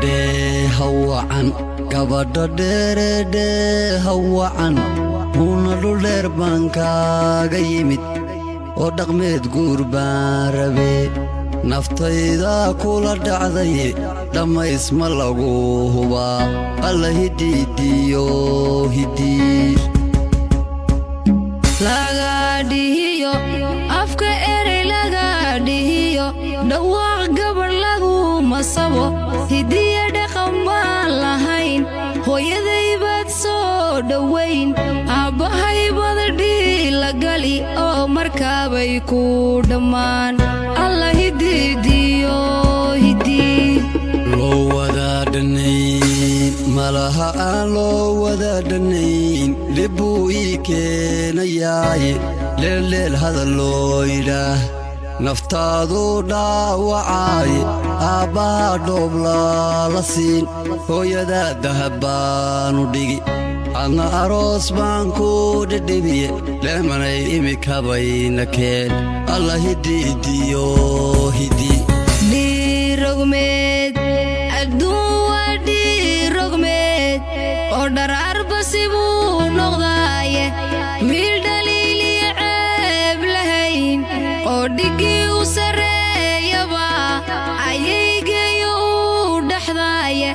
dheredhe hawacan gabadha dheredhe hawacan una dhul dheer baan kaaga yimid oo dhaqmeed guur baan rabe naftayda kula dhacday dhammays ma lagu hubaa alla hidiidiyo hidii laga dhihiyo afka erey laga dhihiyo dhawaaq gabar lagu masabo hidiya dhaqan baan lahayn hooyaday baad soo dhowayn aabbahay baad dhiila gali oo markaabay ku dhammaan alla hidiidiyo hidii loo wadaadhanayn malaha aan loo wadaadhanayn dhibuu ii keenayaaye leelleel hadal loo yidhaah naftaadu dhaawacaaye aabbaha dhooblaa la siin hooyadaa dahab baanu dhigi adna aroos baan ku dhidhibiye leemanay imikabayna keen alla hidiidiyo hidii dhiirogmeed adduun waa dhiirogmeed oo dharaarba sibuu noqdaaye wiil dhaliiliya ceeb lahayn oo dhiggii u sarreeyaba ayaygeeyo uu dhexdaaye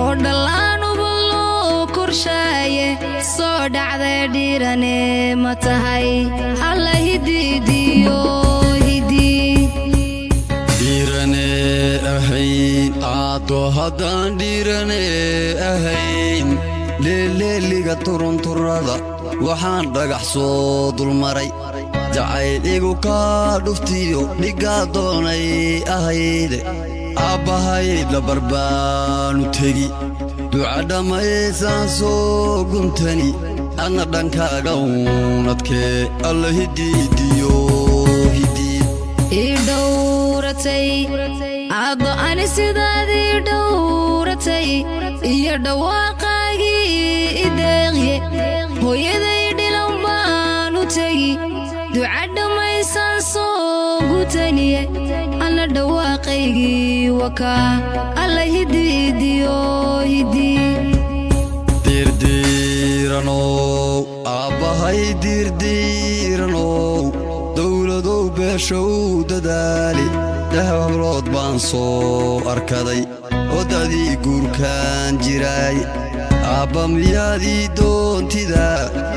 oo dhallaanuba loo korshaaye soo dhacday dhiirane ma tahay alla hidiidiyo aado haddaan dhiirane ahayn leeleeliga turunturrada waxaan dhagax soo dulmaray jacayl igu kaa dhuftiyo dhiggaa doonay ahayde aabbahay dhabar baanu tegi duca dhammaysaan soo guntani adna dhankaaga uunadkee alla hidiidiyo hidii aabbo ani sidaadii dhowratay iyo dhawaaqaagii ideeqye hooyaday dhilan baan u tegi duca dhammaysaan soo gutaniye alla dhawaaqaygii wakaa alla hidiidiyo hidii diirdiiranow aabbahay diirdiiranow dowladow beeshow dadaali dahawlood baan soo arkaday waddadii guurkaan jiraay aabba miyaadii doontida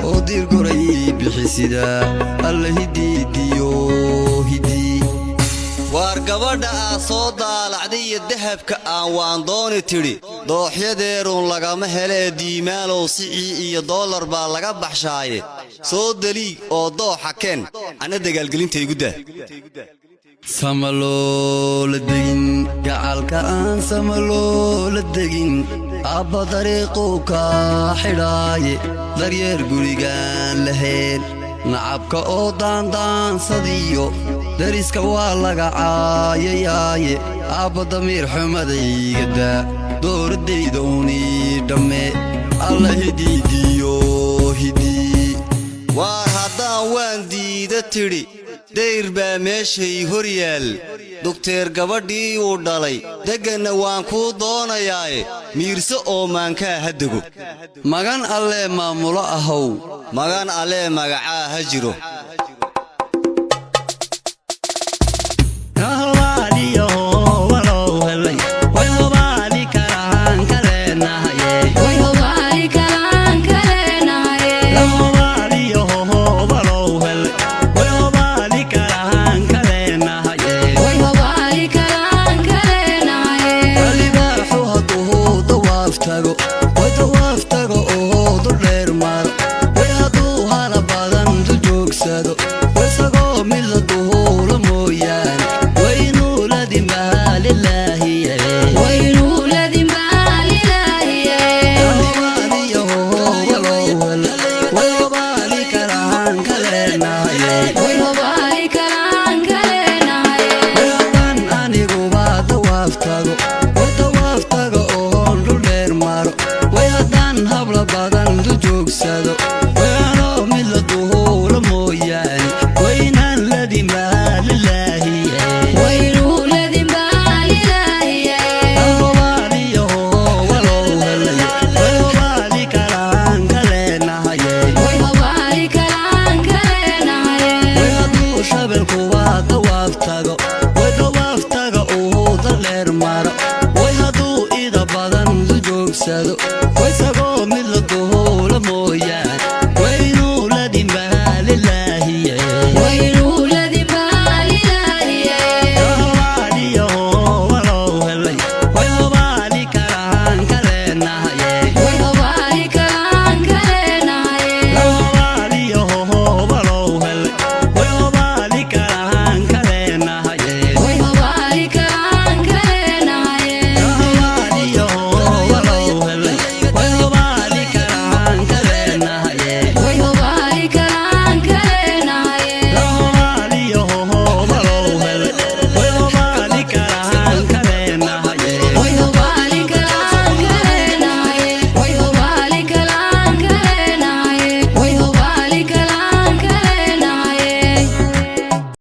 oo diirgoray bixisida alla hidiidiyo hidii waar gabadha aa soo daalacday iyo dahabka aan waan dooni tidhi dooxyadeerun lagama helee diimaalow sicii iyo doolar baa laga baxshaaye soo daliig oo dooxa keen anna dagaalgelintaygu dah samaloola degin gacalka aan samaloola degin aabba dariiquu kaa xidhaaye daryeer gurigaan lahayn nacabka oo daandaansadiyo dariska waa laga caayayaaye aabba damiir xumadayga daa dooraddayda unii dhamme alla hidiidiyo hidii waar haddaan waan diida tidhi dayr baa meeshay hor yaal dugteer gabadhii uu dhalay degganna waan kuu doonayaaye miirso oo maankaa ha dego magan allee maamulo ahow magan allee magacaa ha jiro habla badan du joogsado weero mid la duhuula mooyaane daryeelku